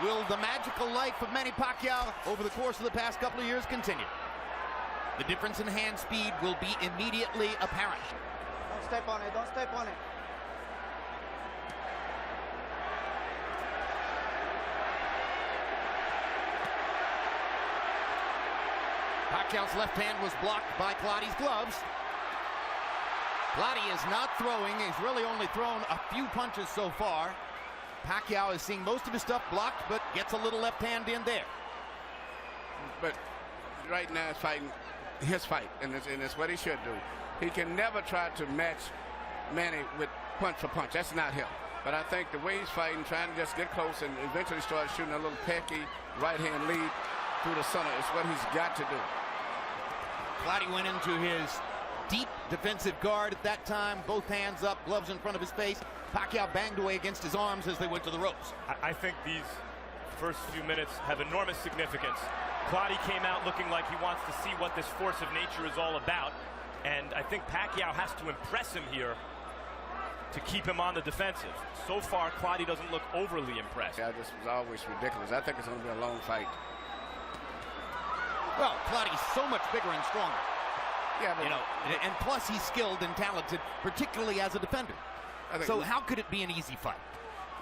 Will the magical life of Manny Pacquiao over the course of the past couple of years continue? The difference in hand speed will be immediately apparent. Don't step on it. Don't step on it. Pacquiao's left hand was blocked by Clottey's gloves. Clottey is not throwing. He's really only thrown a few punches so far. Pacquiao is seeing most of his stuff blocked, but gets a little left hand in there. But right now it's fighting his fight, and it's what he should do. He can never try to match Manny with punch for punch. That's not him. But I think the way he's fighting, trying to just get close and eventually start shooting a little pecky right-hand lead through the center is what he's got to do. Clottey went into his deep defensive guard at that time, both hands up, gloves in front of his face. Pacquiao banged away against his arms as they went to the ropes. I think these first few minutes have enormous significance. Clottey came out looking like he wants to see what this force of nature is all about, and I think Pacquiao has to impress him here to keep him on the defensive. So far, Clottey doesn't look overly impressed. Yeah, this was always ridiculous. I think it's going to be a long fight. Well, Clottey's so much bigger and stronger. Yeah, but you know, and plus he's skilled and talented, particularly as a defender. So how could it be an easy fight?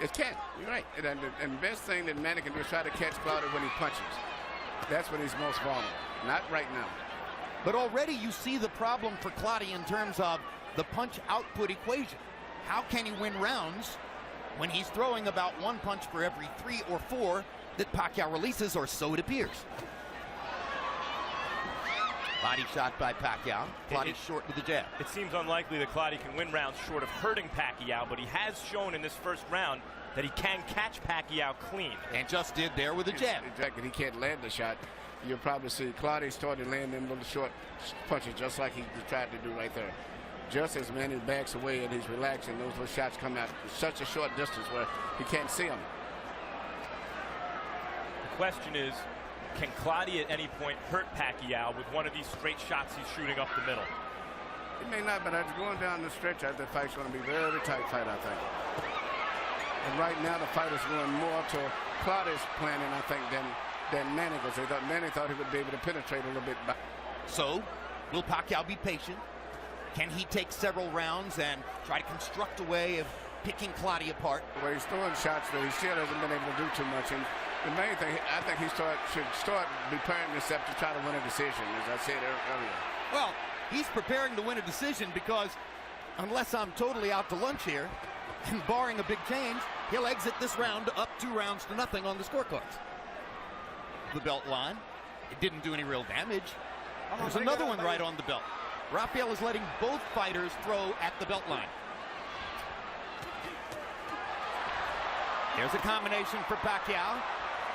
It can't. You're right. And the best thing that Manny can do is try to catch Clottey when he punches. That's when he's most vulnerable. Not right now. But already you see the problem for Clottey in terms of the punch output equation. How can he win rounds when he's throwing about one punch for every 3 or 4 that Pacquiao releases, or so it appears? Body shot by Pacquiao. Clottey short with the jab. It seems unlikely that Clottey can win rounds short of hurting Pacquiao, but he has shown in this first round that he can catch Pacquiao clean. And just did there with a jab. Exactly. He can't land the shot. You'll probably see Clottey started landing them little short punches just like he tried to do right there. Just as Manny backs away and he's relaxing, those little shots come out such a short distance where he can't see them. The question is, can Clottey at any point hurt Pacquiao with one of these straight shots he's shooting up the middle? He may not, but as going down the stretch, the fight's going to be a very tight fight, I think. And right now the fight is going more to Clottey's planning, I think, than Manny, because Manny thought he would be able to penetrate a little bit back. So, will Pacquiao be patient? Can he take several rounds and try to construct a way of picking Clottey apart? Well, he's throwing shots that he still hasn't been able to do too much. And the main thing, I think he should start preparing himself to try to win a decision, as I said earlier. Well, he's preparing to win a decision because, unless I'm totally out to lunch here, and barring a big change, he'll exit this round up 2-0 on the scorecards. The belt line. It didn't do any real damage. There's another one right on the belt. Rafael is letting both fighters throw at the belt line. There's a combination for Pacquiao,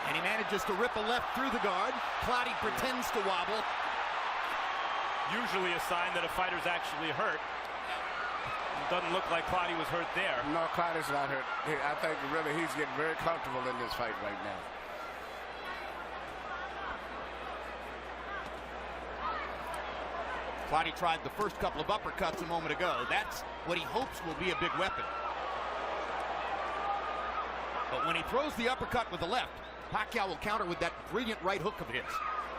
and he manages to rip a left through the guard. Clottey pretends to wobble. Usually a sign that a fighter's actually hurt. It doesn't look like Clottey was hurt there. No, Clottey's not hurt. I think really he's getting very comfortable in this fight right now. Clottey tried the first couple of uppercuts a moment ago. That's what he hopes will be a big weapon. But when he throws the uppercut with the left, Pacquiao will counter with that brilliant right hook of his.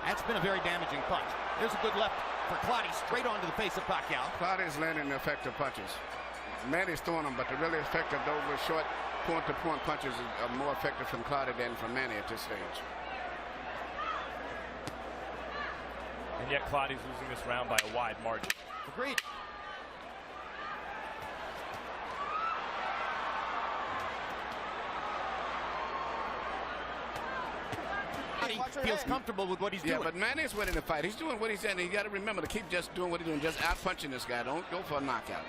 That's been a very damaging punch. There's a good left for Clottey, straight onto the face of Pacquiao. Clottey's landing effective punches. Manny's throwing them, but the really effective, those were short point-to-point punches are more effective from Clottey than from Manny at this stage. And yet Clottey's losing this round by a wide margin. Agreed. He feels comfortable with what he's doing. Yeah, but Manny's winning the fight. He's doing what he's saying. You got to remember to keep just doing what he's doing, just out-punching this guy. Don't go for a knockout.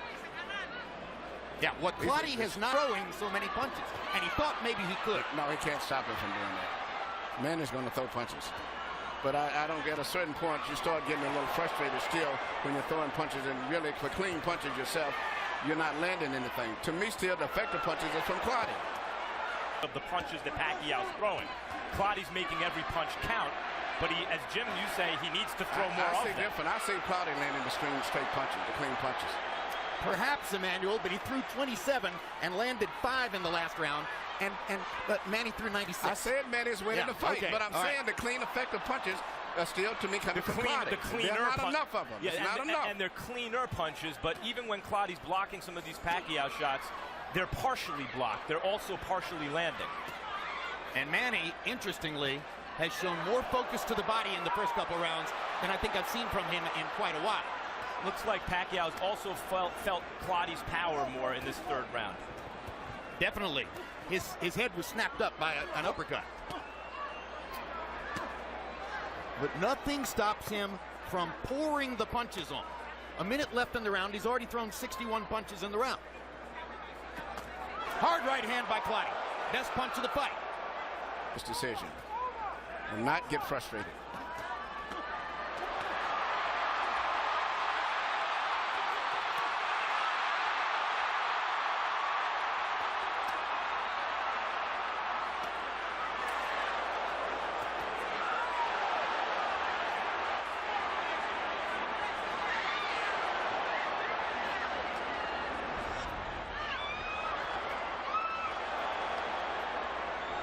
Yeah, what Clottey has not throwing so many punches, and he thought maybe he could. No, he can't stop him from doing that. Manny's going to throw punches. But I don't get a certain point, you start getting a little frustrated still when you're throwing punches, and really for clean punches yourself, you're not landing anything. To me, still, the effective punches are from Clottey. Of the punches that Pacquiao's throwing, Clottey's making every punch count, but he, as Jim, you say, he needs to throw more I see of them. different. I see Clottey landing the straight punches, the clean punches. Perhaps, Emmanuel, but he threw 27 and landed 5 in the last round, but Manny threw 96. I said Manny's winning the fight, but I'm saying the clean, effective punches are still, to me, coming from Clottey. The cleaner They're not enough of them. Yeah, it's not enough. And they're cleaner punches, but even when Clottey's blocking some of these Pacquiao shots, they're partially blocked. They're also partially landing. And Manny, interestingly, has shown more focus to the body in the first couple rounds than I think I've seen from him in quite a while. Looks like Pacquiao's also felt Clottey's power more in this third round. Definitely. His head was snapped up by an uppercut. But nothing stops him from pouring the punches on. A minute left in the round. He's already thrown 61 punches in the round. Hard right hand by Clottey. Best punch of the fight. This decision. And not get frustrated.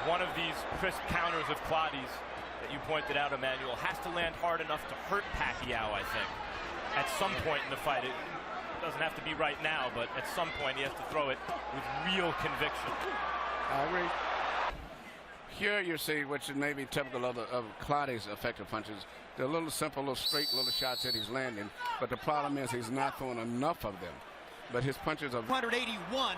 One of these crisp counters of Clottey's that you pointed out, Emmanuel, has to land hard enough to hurt Pacquiao, I think, at some point in the fight. It doesn't have to be right now, but at some point he has to throw it with real conviction. I agree. Here you see, which is maybe typical of Clottey's effective punches. They're little simple, little straight little shots that he's landing, but the problem is he's not throwing enough of them. But his punches are 181,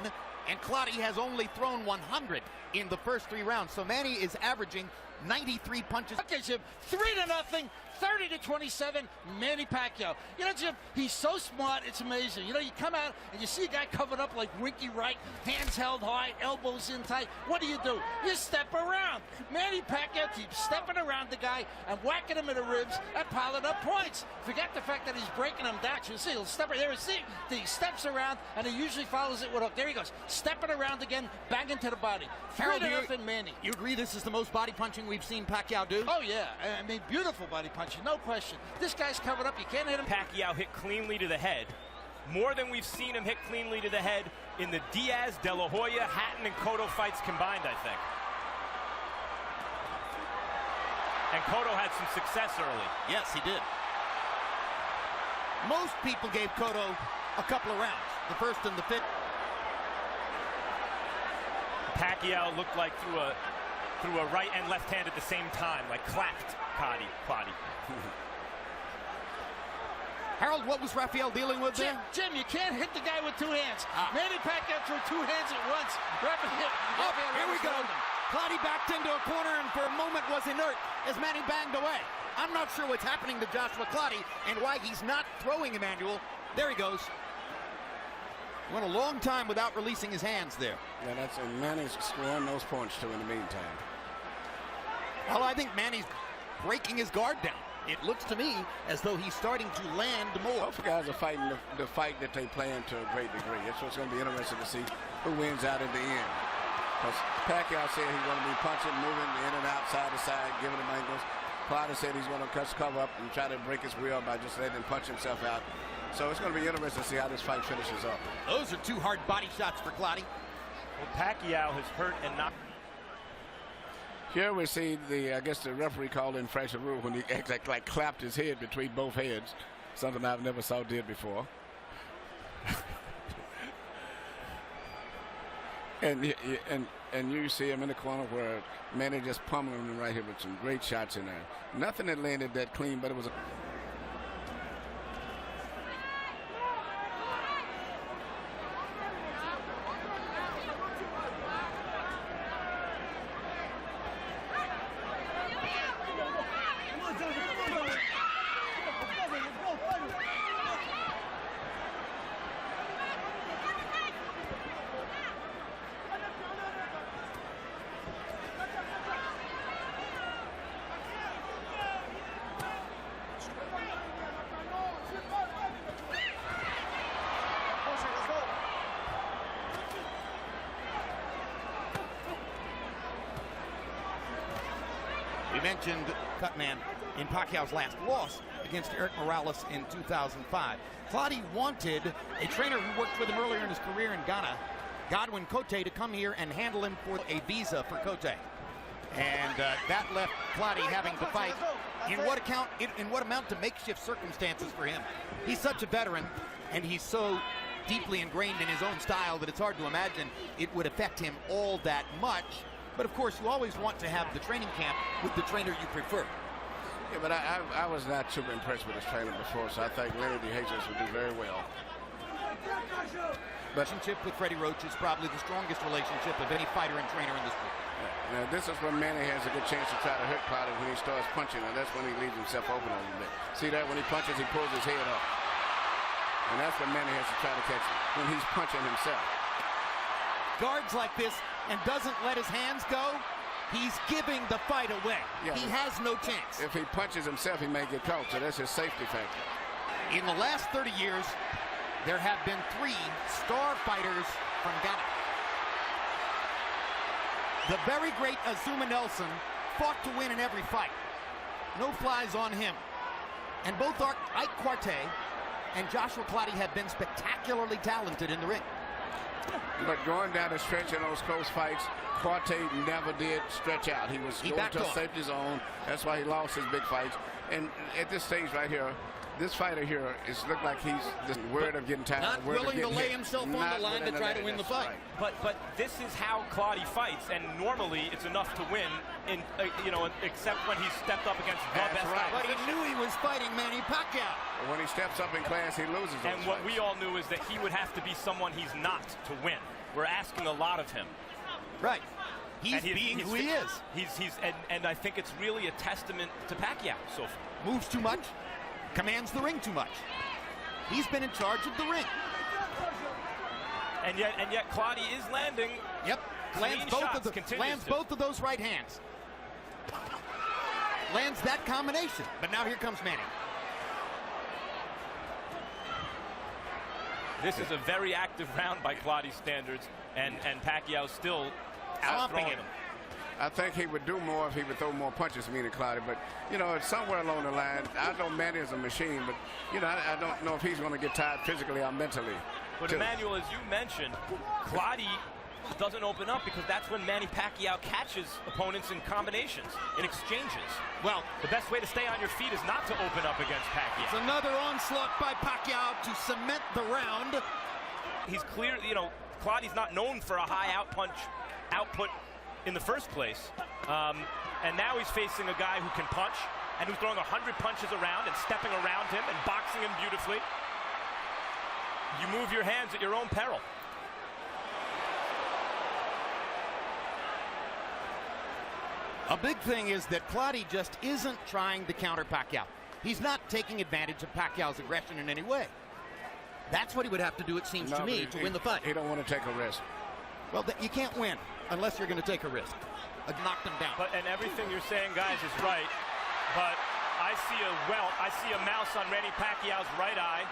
and Clottey has only thrown 100 in the first 3 rounds. So Manny is averaging 93 punches. Okay, Jim, 3-0, 30-27, Manny Pacquiao. You know, Jim, he's so smart, it's amazing. You know, you come out and you see a guy covered up like Winky Wright, hands held high, elbows in tight. What do? You step around. Manny Pacquiao keeps stepping around the guy and whacking him in the ribs and piling up points. Forget the fact that he's breaking him down. You see, he'll step there. See, he steps around and he usually follows it with a hook. There he goes, stepping around again, banging to the body. 3-0, Manny. You agree this is the most body punching we've seen Pacquiao do? Oh, yeah. I mean, beautiful body punching, no question. This guy's covered up. You can't hit him. Pacquiao hit cleanly to the head. More than we've seen him hit cleanly to the head in the Diaz, De La Hoya, Hatton, and Cotto fights combined, I think. And Cotto had some success early. Yes, he did. Most people gave Cotto a couple of rounds, the first and the fifth. Pacquiao looked like threw a right and left hand at the same time, like clapped Clottey. Harold, what was Rafael dealing with there? Jim, you can't hit the guy with 2 hands. Manny Pacquiao threw 2 hands at once. Here we go. Clottey backed into a corner and for a moment was inert as Manny banged away. I'm not sure what's happening to Joshua Clottey and why he's not throwing Emmanuel. There he goes. Went a long time without releasing his hands there. Yeah, that's Manny's scoring those points too in the meantime. Well, I think Manny's breaking his guard down. It looks to me as though he's starting to land more. Both guys are fighting the fight that they play in to a great degree. It's what's going to be interesting to see who wins out in the end. Because Pacquiao said he's going to be punching, moving in and out, side to side, giving him angles. Clottey said he's going to cover up and try to break his will by just letting him punch himself out. So it's going to be interesting to see how this fight finishes up. Those are 2 hard body shots for Clottey. Well, Pacquiao has hurt and knocked. Here we see I guess the referee called infraction rule when he like clapped his head between both heads, something I've never saw did before. and you see him in the corner where Manny just pummeling him right here with some great shots in there. Nothing that landed that clean, but it was a We mentioned Cutman in Pacquiao's last loss. against Eric Morales in 2005. Clottey wanted a trainer who worked with him earlier in his career in Ghana, Godwin Clottey, to come here and handle him for a visa for Clottey. And that left Clottey having to fight in what amount to makeshift circumstances for him. He's such a veteran, and he's so deeply ingrained in his own style that it's hard to imagine it would affect him all that much. But of course, you always want to have the training camp with the trainer you prefer. Yeah, but I was not super impressed with his trainer before, so I think Lenny DeJesus would do very well. Relationship with Freddie Roach is probably the strongest relationship of any fighter and trainer in the sport. Now, this is when Manny has a good chance to try to hurt Clottey when he starts punching, and that's when he leaves himself open a little bit. See that? When he punches, he pulls his head up. And that's when Manny has to try to catch him, when he's punching himself. Guards like this and doesn't let his hands go, he's giving the fight away. Yeah, he has no chance. If he punches himself, he may get caught, so that's his safety factor. In the last 30 years, there have been 3 star fighters from Ghana. The very great Azuma Nelson fought to win in every fight. No flies on him. And both Ike Quartey and Joshua Clottey have been spectacularly talented in the ring. But going down the stretch in those close fights, Quartey never did stretch out. He was going to a safety zone. That's why he lost his big fights. And at this stage right here, this fighter here is looked like he's just worried of getting tired. Not willing to lay himself on the line to try to win the fight. Right. But this is how Clottey fights, and normally it's enough to win, except when he stepped up against the best guy. But he knew he was fighting Manny Pacquiao. When he steps up in class, he loses. And what we all knew is that he would have to be someone he's not to win. We're asking a lot of him. Right. He's being who he is. And I think it's really a testament to Pacquiao so far. Moves too much, commands the ring too much. He's been in charge of the ring. And yet Clottey is landing. Yep. Lands both of those right hands. Lands that combination. But now here comes Manny. This is a very active round by Clottey standards, and Pacquiao still outthrowing him. I think he would do more if he would throw more punches to me than Clottey. But, somewhere along the line, I know Manny is a machine, but, I don't know if he's going to get tired physically or mentally. But, Emmanuel, as you mentioned, Clottey doesn't open up because that's when Manny Pacquiao catches opponents in combinations, in exchanges. Well, the best way to stay on your feet is not to open up against Pacquiao. It's another onslaught by Pacquiao to cement the round. He's clear, Clottey's not known for a high output in the first place. And now he's facing a guy who can punch and who's throwing 100 punches around and stepping around him and boxing him beautifully. You move your hands at your own peril. A big thing is that Clottey just isn't trying to counter Pacquiao. He's not taking advantage of Pacquiao's aggression in any way. That's what he would have to do, it seems to me, to win the fight. He don't want to take a risk. Well, you can't win unless you're going to take a risk. Knock them down. And everything you're saying, guys, is right. But I see a mouse on Manny Pacquiao's right eye.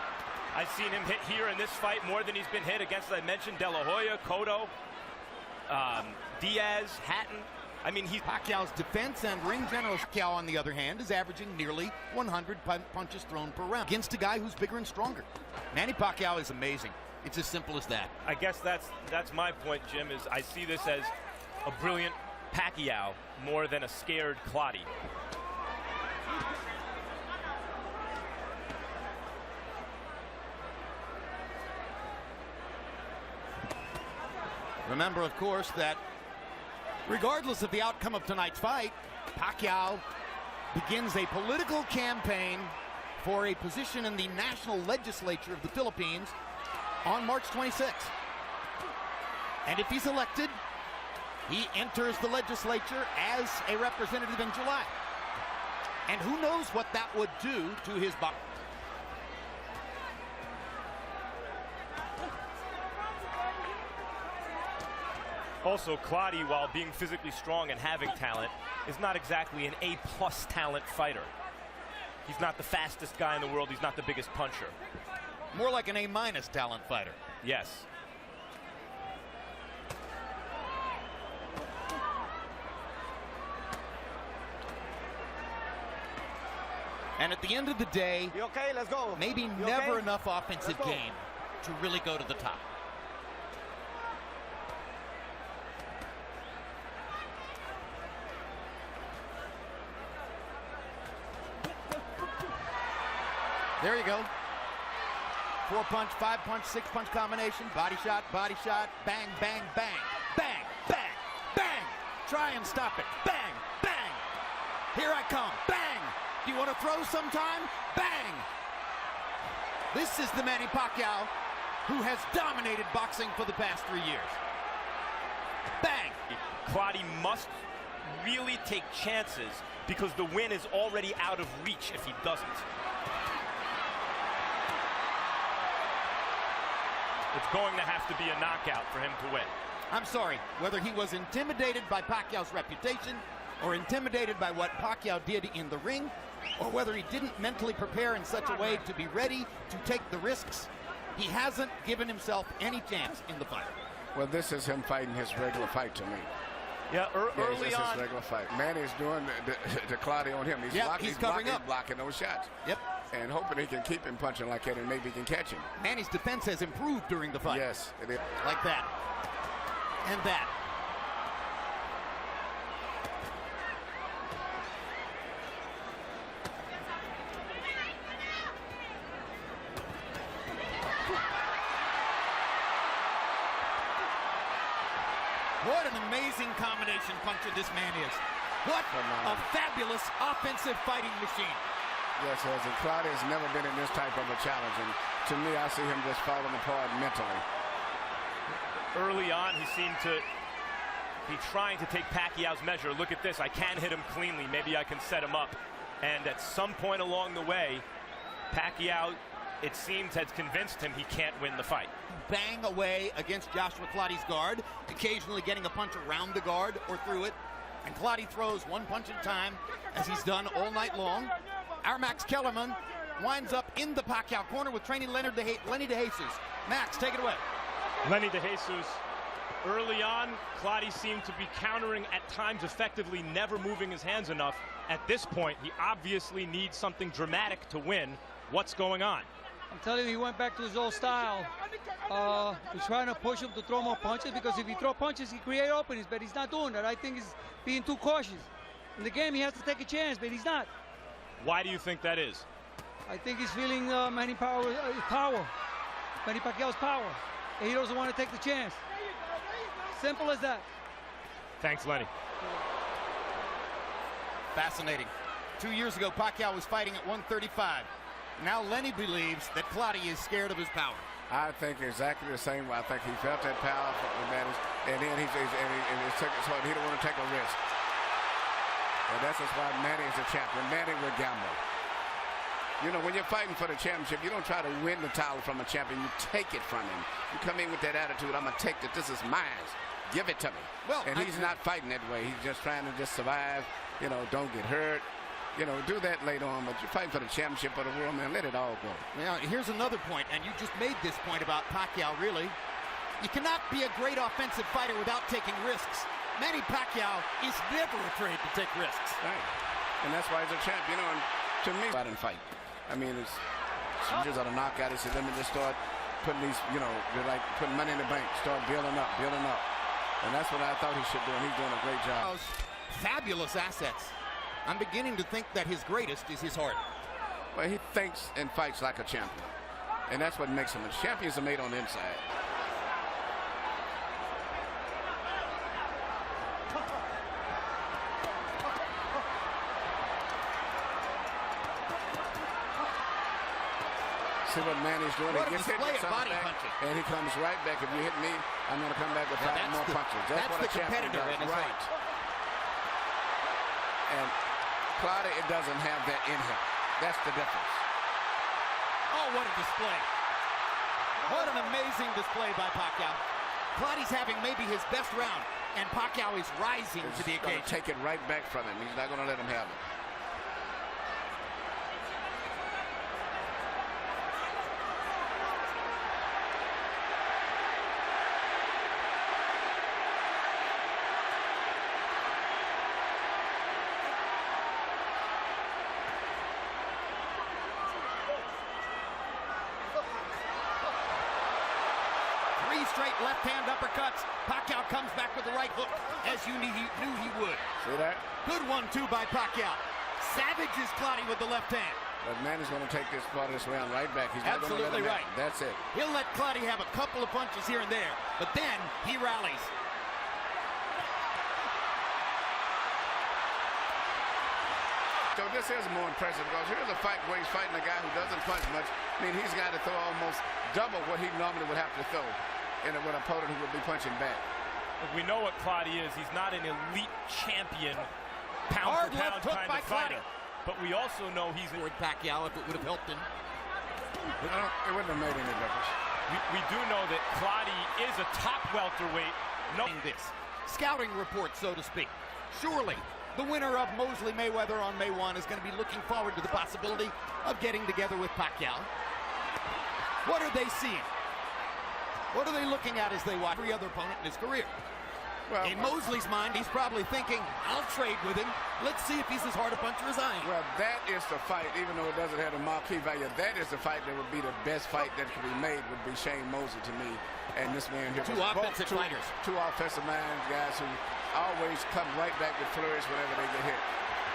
I've seen him hit here in this fight more than he's been hit against, as I mentioned, De La Hoya, Cotto, Diaz, Hatton. I mean, Pacquiao's defense and ring general Pacquiao, on the other hand, is averaging nearly 100 punches thrown per round against a guy who's bigger and stronger. Manny Pacquiao is amazing. It's as simple as that. I guess that's my point, Jim, is I see this as a brilliant Pacquiao more than a scared Clottey. Remember, of course, that regardless of the outcome of tonight's fight, Pacquiao begins a political campaign for a position in the national legislature of the Philippines on March 26th. And if he's elected, he enters the legislature as a representative in July. And who knows what that would do to his boxing. Also, Clottey, while being physically strong and having talent, is not exactly an A-plus talent fighter. He's not the fastest guy in the world. He's not the biggest puncher. More like an A-minus talent fighter. Yes. And at the end of the day, You okay? Let's go. maybe You never okay? enough offensive Let's go. game to really go to the top. There you go. 4-punch, 5-punch, 6-punch combination. Body shot, bang, bang, bang, bang, bang, bang. Try and stop it. Bang, bang. Here I come. Bang. Do you want to throw sometime? Bang. This is the Manny Pacquiao who has dominated boxing for the past 3 years. Bang. Clottey must really take chances because the win is already out of reach if he doesn't. It's going to have to be a knockout for him to win. I'm sorry, whether he was intimidated by Pacquiao's reputation or intimidated by what Pacquiao did in the ring, or whether he didn't mentally prepare in such a way to be ready to take the risks, he hasn't given himself any chance in the fight. Well, this is him fighting his regular fight to me. Yeah, early this is on. his regular fight. Manny's doing the Clottey on him. He's covering up. He's blocking those shots. Yep. And hoping he can keep him punching like that and maybe he can catch him. Manny's defense has improved during the fight. Yes. It is. Like that. And that. What an amazing combination puncher this man is. What a fabulous offensive fighting machine. Yes, yes. And Clottey has never been in this type of a challenge. And to me, I see him just falling apart mentally. Early on, he seemed to be trying to take Pacquiao's measure. Look at this. I can hit him cleanly. Maybe I can set him up. And at some point along the way, Pacquiao, it seems, has convinced him he can't win the fight. Bang away against Joshua Clottey's guard, occasionally getting a punch around the guard or through it. And Clottey throws one punch at a time, as he's done all night long. Our Max Kellerman winds up in the Pacquiao corner with training Lenny DeJesus. Max, take it away. Lenny DeJesus. Early on, Clottey seemed to be countering at times effectively, never moving his hands enough. At this point, he obviously needs something dramatic to win. What's going on? I'm telling you, he went back to his old style. He's trying to push him to throw more punches because if he throws punches, he creates openings, but he's not doing that. I think he's being too cautious. In the game, he has to take a chance, but he's not. Why do you think that is? I think he's feeling Manny Pacquiao's power. And he doesn't want to take the chance. Simple as that. Thanks, Lenny. Fascinating. 2 years ago, Pacquiao was fighting at 135. Now Lenny believes that Clottey is scared of his power. I think exactly the same way. I think he felt that power from Manny, and then he took it, so he don't want to take a risk. And that's just why Manny is a champion. Manny will gamble. You know, when you're fighting for the championship, you don't try to win the title from a champion. You take it from him. You come in with that attitude, I'm going to take it. This is mine. Give it to me. Well, and he's not fighting that way. He's just trying to just survive. You know, don't get hurt. You know, do that later on. But you're fighting for the championship of the world, man. Let it all go. Now, here's another point, and you just made this point about Pacquiao, really. You cannot be a great offensive fighter without taking risks. Manny Pacquiao is never afraid to take risks. Right. And that's why he's a champ. You know, and to me, out and fight. I mean, it's just out of knockout. He said, let me just start putting these, you know, they're like putting money in the bank. Start building up, building up. And that's what I thought he should do, and he's doing a great job. Fabulous assets. I'm beginning to think that his greatest is his heart. Well, he thinks and fights like a champion. And that's what makes him a champion. Champions are made on the inside. See what Manny's doing. What he a gets hit display with of body something back, punching. and he comes right back. If you hit me, I'm going to come back with Now, 5 more punches. That's what the a champion competitor does. in his Right. heart. And Clottey, it doesn't have that in him. That's the difference. Oh, what a display. What an amazing display by Pacquiao. Clottey's having maybe his best round, and Pacquiao is rising to the He's going occasion. to take it right back from him. He's not going to let him have it. right, left hand uppercuts. Pacquiao comes back with the right hook, as you knew he would. See that? Good 1-2 by Pacquiao. Savages Clottey with the left hand. But Manny's going to take this part of this round right back. He's not going to let Absolutely him right. out. That's it. He'll let Clottey have a couple of punches here and there, but then he rallies. So this is more impressive because here's a fight where he's fighting a guy who doesn't punch much. I mean, he's got to throw almost double what he normally would have to throw in with an opponent who would be punching back. Look, we know what Clottey is. He's not an elite champion, pound Hard for pound left hook kind by of fighter. Clottey. But we also know he's With Pacquiao, if it would have helped him. It wouldn't have made any difference. we do know that Clottey is a top welterweight. No, This scouting report, so to speak. Surely the winner of Mosley Mayweather on May 1 is going to be looking forward to the possibility of getting together with Pacquiao. What are they seeing? What are they looking at as they watch every other opponent in his career? Well, In Mosley's mind, he's probably thinking, I'll trade with him. Let's see if he's as hard a puncher as I am. well, that is the fight, even though it doesn't have the marquee value, that is the fight that would be the best fight that could be made, would be Shane Mosley to me. And this man here. Two offensive fighters. Two offensive minds, guys who always come right back with flourish whenever they get hit.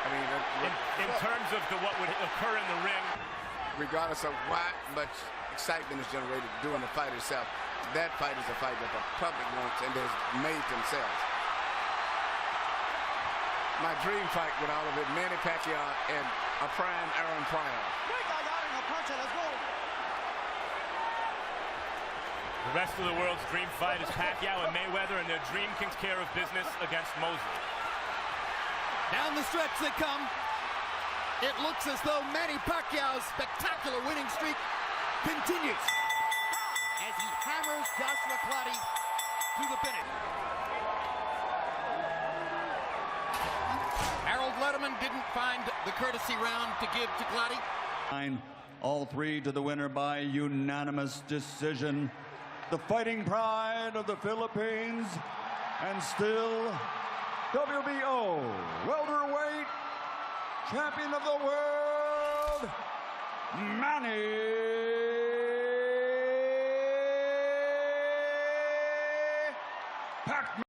I mean, in terms of what would occur in the ring. regardless of why much excitement is generated during the fight itself, that fight is a fight that the public wants and has made themselves. My dream fight with all of it, Manny Pacquiao and a prime Aaron Pryor. Let's go. The rest of the world's dream fight is Pacquiao and Mayweather, and their dream takes care of business against Mosley. Down the stretch they come. It looks as though Manny Pacquiao's spectacular winning streak continues as he hammers Joshua Clottey to the finish. Harold Letterman didn't find the courtesy round to give to Clottey. All three to the winner by unanimous decision. The fighting pride of the Philippines, and still WBO welterweight champion of the world, Manny Pacquiao.